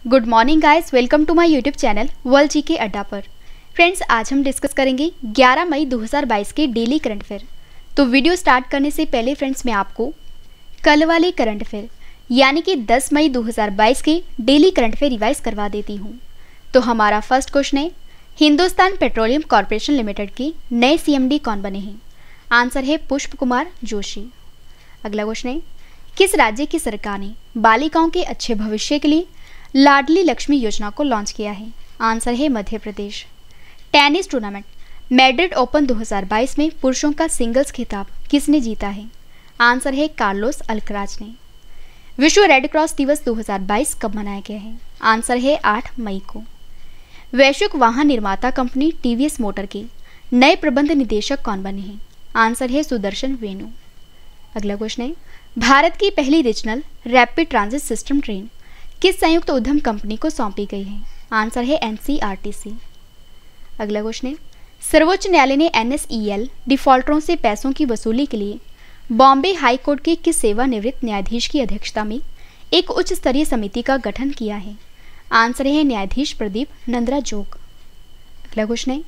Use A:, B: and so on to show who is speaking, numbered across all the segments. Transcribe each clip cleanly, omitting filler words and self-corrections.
A: Good morning guys, welcome to my YouTube channel world G K Adda पर। Friends, आज हम discuss करेंगे 11 मई 2022 के डेली करंट अफेयर। तो वीडियो स्टार्ट करने से पहले फ्रेंड्स मैं आपको कल वाले करंट अफेयर यानी कि 10 मई 2022 के डेली करंट अफेयर रिवाइज करवा देती हूँ। तो हमारा फर्स्ट क्वेश्चन है, हिंदुस्तान पेट्रोलियम कॉर्पोरेशन लिमिटेड के नए सीएमडी कौन बने हैं? आंसर है पुष्प कुमार जोशी। अगला क्वेश्चन है, किस राज्य की सरकार ने बालिकाओं के अच्छे भविष्य के लिए लाडली लक्ष्मी योजना को लॉन्च किया है? आंसर है Madhya Pradesh. Tennis tournament Madrid open 2022 में पुरुषों का सिंगल्स खिताब किसने जीता है? आंसर है कार्लोस अल्कराज ने। विश्व रेड क्रॉस दिवस 2022 कब मनाया गया है? आंसर है 8 मई को। वैश्विक वाहन निर्माता कंपनी टीवीएस मोटर के नए प्रबंध निदेशक कौन बने हैं? आंसर है सुदर्शन वेणु। अगला क्वेश्चन है, भारत की पहली regional rapid transit system train किस संयुक्त उद्यम कंपनी को सौंपी गई है? आंसर है एनसीआरटीसी। अगला क्वेश्चन है, सर्वोच्च न्यायालय ने एनएसईएल डिफॉल्टरों से पैसों की वसूली के लिए बॉम्बे हाई कोर्ट के किस सेवानिवृत्त न्यायाधीश की अध्यक्षता में एक उच्च स्तरीय समिति का गठन किया है? आंसर है न्यायाधीश प्रदीप नंद्राजोग। अगला क्वेश्चन है,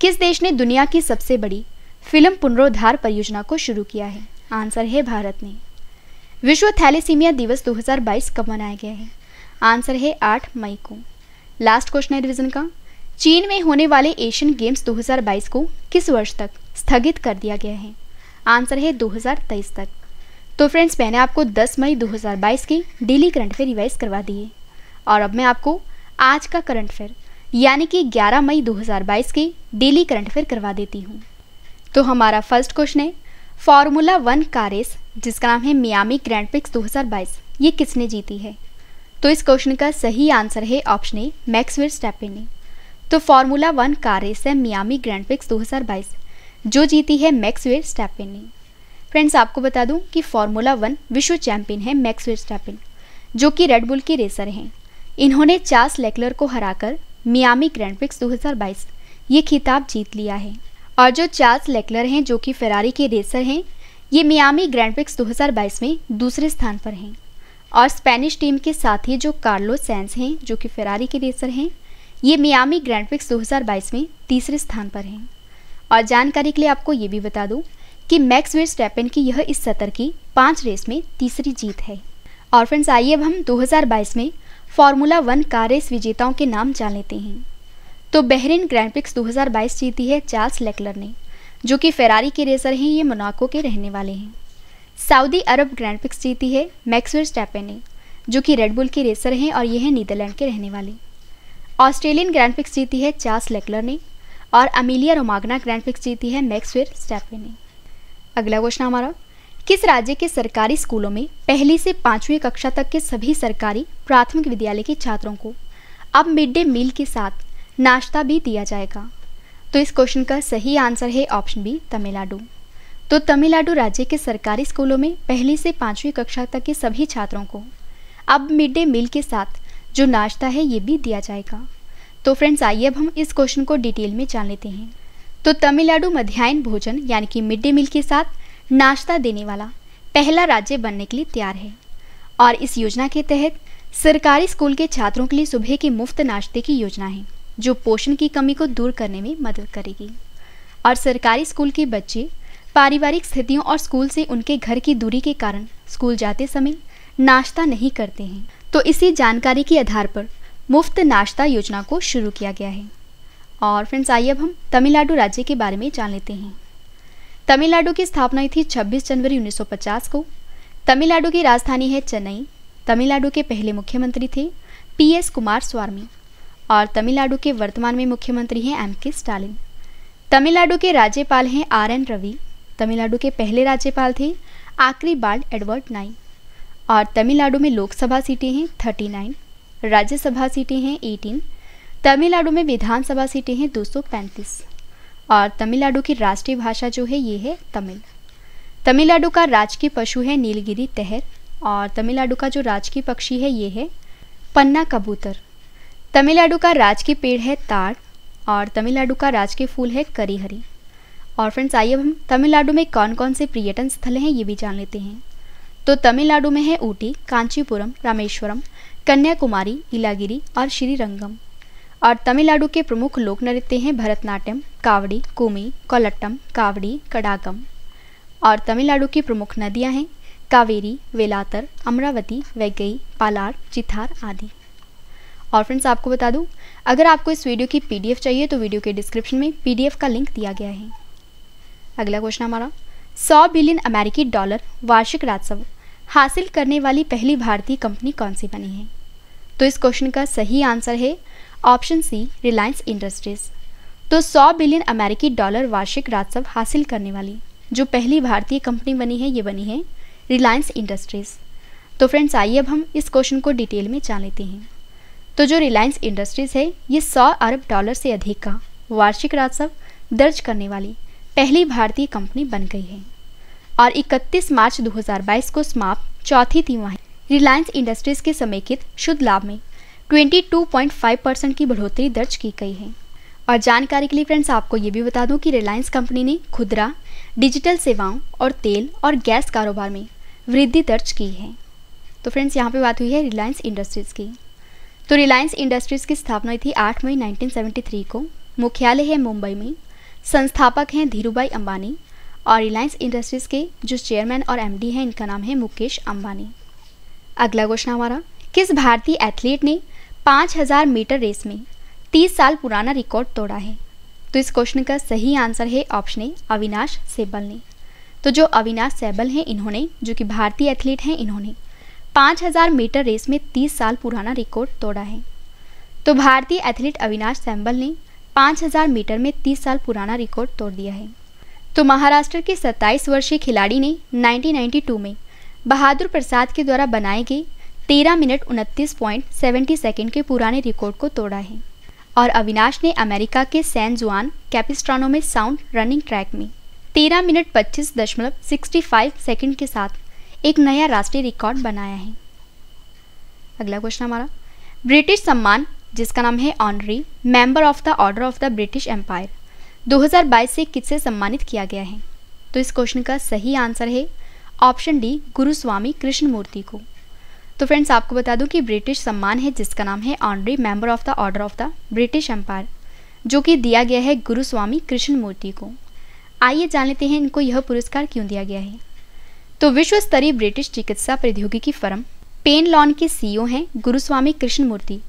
A: किस देश ने दुनिया की सबसे बड़ी फिल्म पुनरुद्धार परियोजना को शुरू किया है? आंसर है भारत ने। विश्व थैलेसीमिया दिवस 2022 कब मनाया गया है? आंसर है 8 मई को। लास्ट क्वेश्चन है रिवीजन का, चीन में होने वाले एशियन गेम्स 2022 को किस वर्ष तक स्थगित कर दिया गया है? आंसर है 2023 तक। तो फ्रेंड्स, मैंने आपको 10 मई 2022 के डेली करंट अफेयर रिवाइज करवा दिए और अब मैं आपको आज का करंट अफेयर यानी कि 11 मई 2022 के डेली करंट अफेयर करवा देती हूँ। तो हमारा फर्स्ट क्वेश्चन है, फार्मूला 1 कार रेस जिसका नाम है मियामी ग्रैंड प्रिक्स 2022, ये किसने जीती है? तो इस क्वेश्चन का सही आंसर है ऑप्शन ए मैक्स वर्स्टैपेन ने। तो फार्मूला 1 कार रेस है मियामी ग्रैंड प्रिक्स 2022 जो जीती है मैक्स वर्स्टैपेन ने। फ्रेंड्स, आपको बता दूं कि फार्मूला 1 विश्व चैंपियन है मैक्स वर्स्टैपेन जो कि रेड बुल के रेसर हैं। इन्होंने चार्ल्स लेक्लर को हराकर मियामी ग्रैंड प्रिक्स 2022 ये खिताब जीत लिया है। और जो चार्ल्स लेक्लर हैं जो कि फेरारी के रेसर हैं, ये मियामी ग्रैंड प्रिक्स 2022 में दूसरे स्थान पर हैं। और स्पेनिश टीम के साथ ही जो कार्लोस सैंज हैं जो कि फेरारी के रेसर हैं, ये मियामी ग्रैंड प्रिक्स 2022 में तीसरे स्थान पर हैं। और जानकारी के लिए आपको ये भी बता दूं कि मैक्स वर्स्टैपेन की यह इस सत्र की 5 रेस में तीसरी जीत है। और फ्रेंड्स, आइए अब हम 2022 में फार्मूला 1 कार रेस विजेताओं के नाम जान लेते हैं। तो बहरीन ग्रैंड प्रिक्स 2022 जीती है चार्ल्स लेक्लर ने जो कि फेरारी के रेसर हैं, ये मोनाको के रहने वाले हैं। सऊदी अरब ग्रैंड प्रिक्स जीती है मैक्स वर्स्टैपेन ने जो कि रेड बुल के रेसर हैं और ये हैं नीदरलैंड के रहने वाले। ऑस्ट्रेलियन ग्रैंड प्रिक्स जीती है चार्ल्स लेक्लर ने और अमीलिया रोमाग्ना ग्रैंड प्रिक्स जीती है मैक्स वर्स्टैपेन ने। अगला क्वेश्चन हमारा, किस राज्य के सरकारी स्कूलों में पहली से 5वीं कक्षा तक के सभी सरकारी प्राथमिक विद्यालय के छात्रों को अब मिड डे मील के साथ नाश्ता भी दिया जाएगा? तो इस क्वेश्चन का सही आंसर है ऑप्शन बी तमिलनाडु। तो तमिलनाडु राज्य के सरकारी स्कूलों में पहली से 5वीं कक्षा तक के सभी छात्रों को अब मिड डे मील के साथ जो नाश्ता है ये भी दिया जाएगा। तो फ्रेंड्स, आइए अब हम इस क्वेश्चन को डिटेल में जान लेते हैं। तो तमिलनाडु मध्याह्न भोजन यानी कि मिड डे मील के साथ नाश्ता देने वाला पहला राज्य बनने के लिए तैयार है। और इस योजना के तहत सरकारी स्कूल के छात्रों के लिए सुबह के मुफ्त नाश्ते की योजना है जो पोषण की कमी को दूर करने में मदद करेगी। और सरकारी स्कूल के बच्चे पारिवारिक स्थितियों और स्कूल से उनके घर की दूरी के कारण स्कूल जाते समय नाश्ता नहीं करते हैं। तो इसी जानकारी के आधार पर मुफ्त नाश्ता योजना को शुरू किया गया है। और फ्रेंड्स, आइए अब हम तमिलनाडु राज्य के बारे में जान लेते हैं। तमिलनाडु की स्थापना हुई थी 26 जनवरी 1950 को। तमिलनाडु की राजधानी है चेन्नई। तमिलनाडु के पहले मुख्यमंत्री थे पीएस कुमार स्वामी और तमिलनाडु के वर्तमान में मुख्यमंत्री हैं एमके स्टालिन। तमिलनाडु के राज्यपाल हैं आरएन रवि। तमिलनाडु के पहले राज्यपाल थे आक्री बाल्ड एडवर्ड नाई। और तमिलनाडु में लोकसभा सीटें हैं 39, राज्यसभा सीटें हैं 18, तमिलनाडु में विधानसभा सीटें हैं 235। और तमिलनाडु की राष्ट्रीय भाषा जो है ये है तमिल। तमिलनाडु का राजकीय पशु है नीलगिरी तहर और तमिलनाडु का जो राजकीय पक्षी है ये है पन्ना कबूतर। तमिलनाडु का राजकीय पेड़ है ताड़ और तमिलनाडु का राजकीय फूल है करीहरी। और फ्रेंड्स, आइए अब हम तमिलनाडु में कौन कौन से पर्यटन स्थल हैं ये भी जान लेते हैं। तो तमिलनाडु में है ऊटी, कांचीपुरम, रामेश्वरम, कन्याकुमारी, इलागिरी और श्रीरंगम। और तमिलनाडु के प्रमुख लोक नृत्य हैं भरतनाट्यम, कावड़ी, कुमी, कोलट्टम, कावड़ी, कडागम। और तमिलनाडु की प्रमुख नदियां हैं कावेरी, वेलातर, अमरावती, वैगई, पालार, चिथार आदि। और फ्रेंड्स आपको बता दूं, अगर आपको इस वीडियो की पीडीएफ चाहिए तो वीडियो के डिस्क्रिप्शन में पीडीएफ का लिंक दिया गया है। अगला क्वेश्चन हमारा, 100 बिलियन अमेरिकी डॉलर वार्षिक राजस्व हासिल करने वाली पहली भारतीय कंपनी कौन सी बनी है? तो इस क्वेश्चन का सही आंसर है ऑप्शन सी, रिलायंस इंडस्ट्रीज। तो 100 बिलियन अमेरिकी डॉलर वार्षिक राजस्व हासिल करने वाली जो पहली भारतीय कंपनी बनी है, ये बनी है रिलायंस इंडस्ट्रीज। तो फ्रेंड्स आइए अब हम इस क्वेश्चन को डिटेल में जान लेते हैं। तो जो रिलायंस इंडस्ट्रीज है, ये 100 अरब डॉलर से अधिक का वार्षिक राजस्व दर्ज करने वाली पहली भारतीय कंपनी बन गई है और 31 मार्च 2022 को समाप्त चौथी तिमाही रिलायंस इंडस्ट्रीज के समेकित शुद्ध लाभ में 22.5% की बढ़ोतरी दर्ज की गई है। और जानकारी के लिए फ्रेंड्स आपको ये भी बता दूं कि रिलायंस कंपनी ने खुदरा, डिजिटल सेवाओं और तेल और गैस कारोबार में वृद्धि दर्ज की है। तो फ्रेंड्स यहाँ पे बात हुई है रिलायंस इंडस्ट्रीज़ की। तो रिलायंस इंडस्ट्रीज़ की स्थापना हुई थी 8 मई 1973 को। मुख्यालय है मुंबई में। संस्थापक हैं धीरूभाई अंबानी और रिलायंस इंडस्ट्रीज़ के जो चेयरमैन और एमडी हैं, इनका नाम है मुकेश अंबानी। अगला क्वेश्चन हमारा, किस भारतीय एथलीट ने 5000 मीटर रेस में 30 साल पुराना रिकॉर्ड तोड़ा है? तो इस क्वेश्चन का सही आंसर है ऑप्शन ए, अविनाश सहगल ने। तो जो अविनाश सहगल हैं, इन्होंने, जो कि भारतीय एथलीट हैं, इन्होंने 5000 मीटर रेस में 30 साल पुराना रिकॉर्ड तोड़ा है। तो भारतीय एथलीट अविनाश सहगल ने 5000 मीटर में 30 साल पुराना रिकॉर्ड तोड़ दिया है। तो महाराष्ट्र के 27 वर्षीय खिलाड़ी ने 1992 में बहादुर प्रसाद के द्वारा बनाए गए 13 मिनट 29.70 सेकेंड के पुराने रिकॉर्ड को तोड़ा है। और अविनाश ने अमेरिका के सैन जुआन कैपिस्ट्रानो में साउंड रनिंग ट्रैक में 13 मिनट 25.65 सेकेंड के साथ एक नया राष्ट्रीय रिकॉर्ड बनाया है। अगला क्वेश्चन हमारा, ब्रिटिश सम्मान जिसका नाम है honorary member of the order of the British Empire 2022 से किससे सम्मानित किया गया है? तो इस क्वेश्चन का सही आंसर है ऑप्शन डी, गुरुस्वामी कृष्णमूर्ति को। तो फ्रेंड्स आपको बता दूं कि ब्रिटिश सम्मान है जिसका नाम है honorary member of the order of the British Empire, जो कि दिया गया है गुरुस्वामी कृष्णमूर्ति को। आइए जान लेते हैं इनको यह पुरस्कार क्यों दिया गया है। तो विश्व स्तरीय ब्रिटिश चिकित्सा प्रौद्योगिकी फर्म पेन लॉन के सीईओ हैं गुरुस्वामी कृष्णमूर्ति।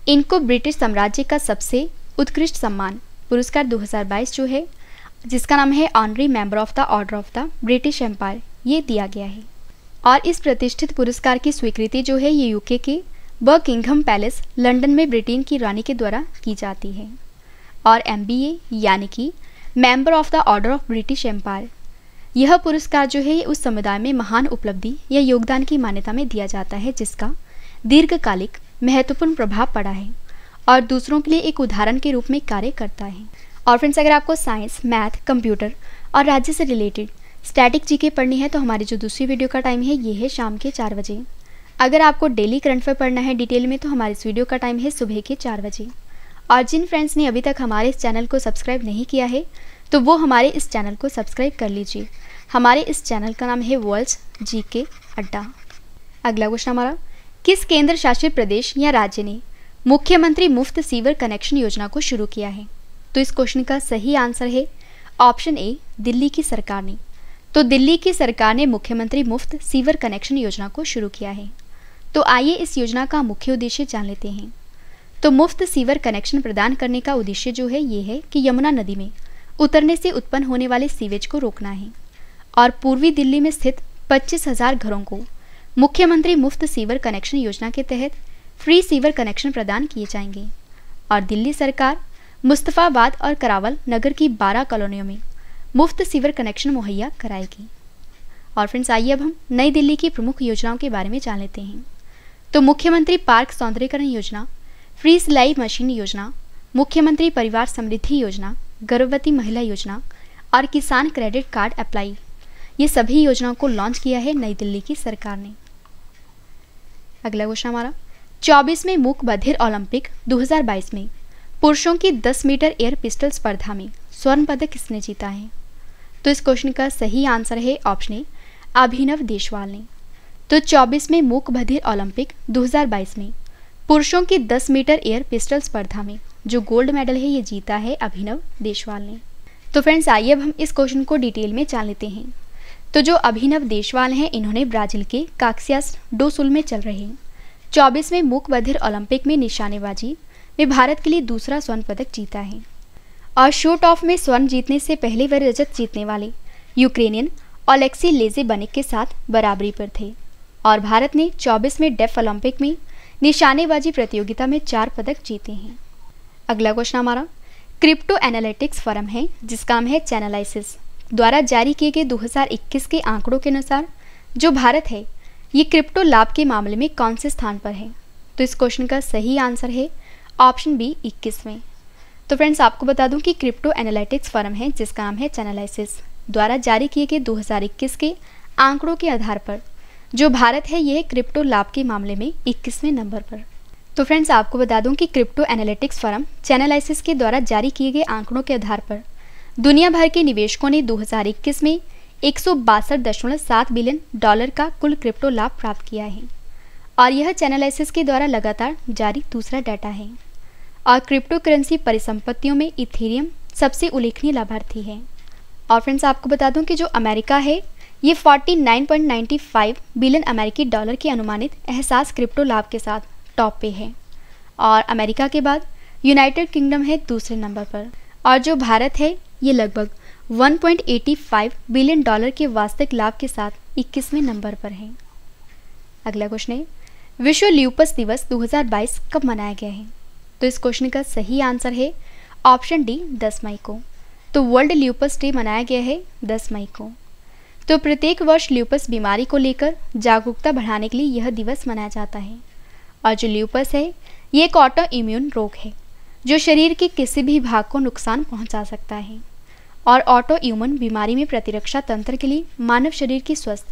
A: इनको ब्रिटिश साम्राज्य का सबसे उत्कृष्ट सम्मान पुरस्कार 2022 जो है, जिसका नाम है honorary member of the order of the British Empire, ये दिया गया है। और इस प्रतिष्ठित पुरस्कार की स्वीकृति जो है ये यूके के बकिंघम पैलेस लंदन में ब्रिटेन की रानी के द्वारा की जाती है। और MBA यानी कि member of the order of British Empire, यह पुरस्कार जो है ये उस समुदाय में महान उपलब्धि या योगदान की मान्यता में दिया जाता है जिसका दीर्घकालिक महत्वपूर्ण प्रभाव पड़ा है और दूसरों के लिए एक उदाहरण के रूप में कार्य करता है। और फ्रेंड्स अगर आपको साइंस, मैथ, कंप्यूटर और राज्य से रिलेटेड स्टैटिक जीके पढ़नी है तो हमारी जो दूसरी वीडियो का टाइम है ये है शाम के 4 बजे। अगर आपको डेली करंट अफेयर पढ़ना है डिटेल में तो हमारे इस वीडियो का टाइम है सुबह के 4 बजे। और जिन फ्रेंड्स ने अभी तक हमारे इस चैनल को सब्सक्राइब नहीं किया है तो वो हमारे इस चैनल को सब्सक्राइब कर लीजिए। हमारे इस चैनल का नाम है वर्ल्ड जीके अड्डा। अगला क्वेश्चन हमारा, किस केंद्र शासित प्रदेश या राज्य ने मुख्यमंत्री मुफ्त सीवर कनेक्शन योजना को शुरू किया है? तो इस क्वेश्चन का सही आंसर है ऑप्शन ए, दिल्ली की सरकार ने। तो दिल्ली की सरकार ने मुख्यमंत्री मुफ्त सीवर कनेक्शन योजना को शुरू किया है। तो आइए इस योजना का मुख्य उद्देश्य जान लेते हैं। तो मुफ्त सीवर कनेक्शन प्रदान करने का उद्देश्य जो है ये है कि यमुना नदी में उतरने से उत्पन्न होने वाले सीवेज को रोकना है और पूर्वी दिल्ली में स्थित 25,000 घरों को मुख्यमंत्री मुफ्त सीवर कनेक्शन योजना के तहत फ्री सीवर कनेक्शन प्रदान किए जाएंगे। और दिल्ली सरकार मुस्तफाबाद और करावल नगर की 12 कॉलोनियों में मुफ्त सीवर कनेक्शन मुहैया कराएगी। और फ्रेंड्स आइए अब हम नई दिल्ली की प्रमुख योजनाओं के बारे में जान लेते हैं। तो मुख्यमंत्री पार्क सौंदर्यीकरण योजना, फ्री सिलाई मशीन योजना, मुख्यमंत्री परिवार समृद्धि योजना, गर्भवती महिला योजना और किसान क्रेडिट कार्ड अप्लाई, ये सभी योजनाओं को लॉन्च किया है नई दिल्ली की सरकार ने। अगला क्वेश्चन हमारा, 24वें मूक बधिर ओलंपिक 2022 में पुरुषों की 10 मीटर एयर पिस्टल स्पर्धा में स्वर्ण पदक किसने जीता है? तो इस क्वेश्चन का सही आंसर है ऑप्शन ए, अभिनव देशवाल ने। तो 24वें मूक बधिर ओलंपिक 2022 में पुरुषों की 10 मीटर एयर पिस्टल स्पर्धा में जो गोल्ड मेडल है ये जीता है अभिनव देशवाल ने। तो फ्रेंड्स आइए अब हम इस क्वेश्चन को डिटेल में जान लेते हैं। तो जो अभिनव देशवाल हैं इन्होंने ब्राजील के कासियास डो सुल में चल रहे 24वें मूक बधिर ओलंपिक में निशानेबाजी में भारत के लिए दूसरा स्वर्ण पदक जीता है। और शूट ऑफ में स्वर्ण जीतने से पहले वह रजत जीतने वाले यूक्रेनियन ओलेक्सी लेजेबनिक के साथ बराबरी पर थे। और भारत ने 24वें डेफ ओलंपिक में निशानेबाजी प्रतियोगिता में 4 पदक जीते हैं। अगला क्वेश्चन हमारा क्रिप्टो एनालिटिक्स फर्म है जिसका नाम है चैनलाइसिस द्वारा जारी किए गए 2021 के आंकड़ों के अनुसार जो भारत है ये क्रिप्टो लाभ के मामले में कौन से स्थान पर है। तो इस क्वेश्चन का सही आंसर है ऑप्शन बी 21वें। तो फ्रेंड्स आपको बता दूं कि क्रिप्टो एनालिटिक्स फर्म है जिसका नाम है चैनलाइसिस द्वारा जारी किए गए 2021 के आंकड़ों के आधार पर जो भारत है यह क्रिप्टो लाभ के मामले में 21वें नंबर पर। तो फ्रेंड्स आपको बता दूं कि क्रिप्टो एनालिटिक्स फर्म चैनलाइसिस के द्वारा जारी किए गए आंकड़ों के आधार पर दुनिया भर के निवेशकों ने 2021 में 162.7 बिलियन डॉलर का कुल क्रिप्टो लाभ प्राप्त किया है। और यह चैनलाइसिस के द्वारा लगातार जारी दूसरा डाटा है। और क्रिप्टो करेंसी परिसंपत्तियों में इथेरियम सबसे उल्लेखनीय लाभार्थी है। और फ्रेंड्स आपको बता दूं कि जो अमेरिका है ये 49.95 बिलियन अमेरिकी डॉलर के अनुमानित एहसास क्रिप्टो लाभ के साथ टॉप पे है। और अमेरिका के बाद यूनाइटेड किंगडम है दूसरे नंबर पर। और जो भारत है ये लगभग 1.85 बिलियन डॉलर के वास्तविक लाभ के साथ 21वें नंबर पर है। अगला क्वेश्चन है विश्व ल्यूपस दिवस 2022 कब मनाया गया है। तो इस क्वेश्चन का सही आंसर है ऑप्शन डी 10 मई को। तो वर्ल्ड ल्यूपस डे मनाया गया है 10 मई को। तो प्रत्येक वर्ष ल्यूपस बीमारी को लेकर जागरूकता बढ़ाने के लिए यह दिवस मनाया जाता है। और जो ल्यूपस है ये एक ऑटो इम्यून रोग है जो शरीर के किसी भी भाग को नुकसान पहुंचा सकता है। और ऑटो इम्यून बीमारी में प्रतिरक्षा तंत्र के लिए मानव शरीर की स्वस्थ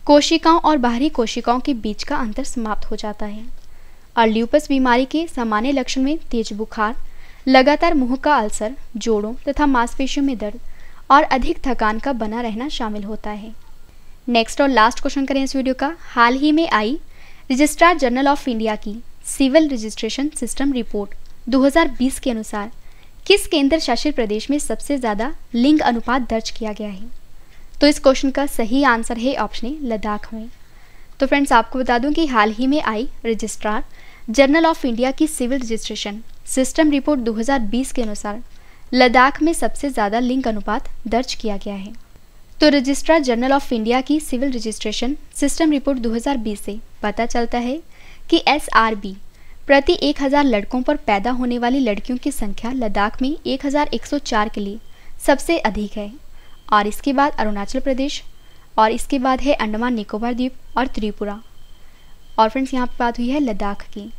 A: कोशिकाओं और बाहरी कोशिकाओं के बीच का अंतर समाप्त हो जाता है। और ल्यूपस बीमारी के सामान्य लक्षण में तेज बुखार, लगातार मुंह का अल्सर, जोड़ों तथा मांसपेशियों में दर्द और अधिक थकान का बना रहना शामिल होता है। नेक्स्ट और लास्ट क्वेश्चन करें इस वीडियो का। हाल ही में आई रजिस्ट्रार जनरल ऑफ इंडिया की सिविल रजिस्ट्रेशन सिस्टम रिपोर्ट 2020 के अनुसार किस केंद्र शासित प्रदेश में सबसे ज़्यादा लिंग अनुपात दर्ज किया गया है। तो इस क्वेश्चन का सही आंसर है ऑप्शन ए लद्दाख में। तो फ्रेंड्स आपको बता दूं कि हाल ही में आई रजिस्ट्रार जनरल ऑफ इंडिया की सिविल रजिस्ट्रेशन सिस्टम रिपोर्ट 2020 के अनुसार लद्दाख में सबसे ज़्यादा लिंग अनुपात दर्ज किया गया है। तो रजिस्ट्रार जनरल ऑफ इंडिया की सिविल रजिस्ट्रेशन सिस्टम रिपोर्ट 2020 से पता चलता है कि SRB प्रति 1000 लड़कों पर पैदा होने वाली लड़कियों की संख्या लद्दाख में 1104 के लिए सबसे अधिक है। और इसके बाद अरुणाचल प्रदेश और इसके बाद है अंडमान निकोबार द्वीप और त्रिपुरा। और फ्रेंड्स यहाँ पर बात हुई है लद्दाख की।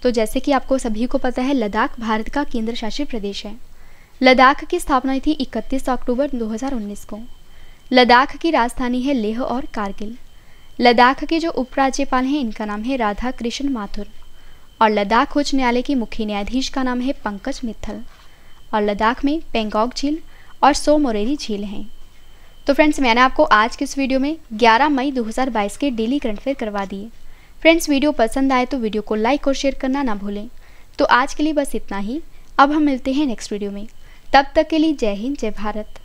A: तो जैसे कि आपको सभी को पता है लद्दाख भारत का केंद्र शासित प्रदेश है। लद्दाख की स्थापना हुई थी 31 अक्टूबर 2019 को। लद्दाख की राजधानी है लेह और कारगिल। लद्दाख के जो उपराज्यपाल हैं इनका नाम है राधा कृष्ण माथुर। और लद्दाख उच्च न्यायालय के मुख्य न्यायाधीश का नाम है पंकज मित्तल। और लद्दाख में पेंगोंग झील और सो मोरेरी झील हैं। तो फ्रेंड्स मैंने आपको आज के इस वीडियो में 11 मई 2022 के डेली करंट अफेयर करवा दिए। फ्रेंड्स वीडियो पसंद आए तो वीडियो को लाइक और शेयर करना ना भूलें। तो आज के लिए बस इतना ही। अब हम मिलते हैं नेक्स्ट वीडियो में। तब तक के लिए जय हिंद जय भारत।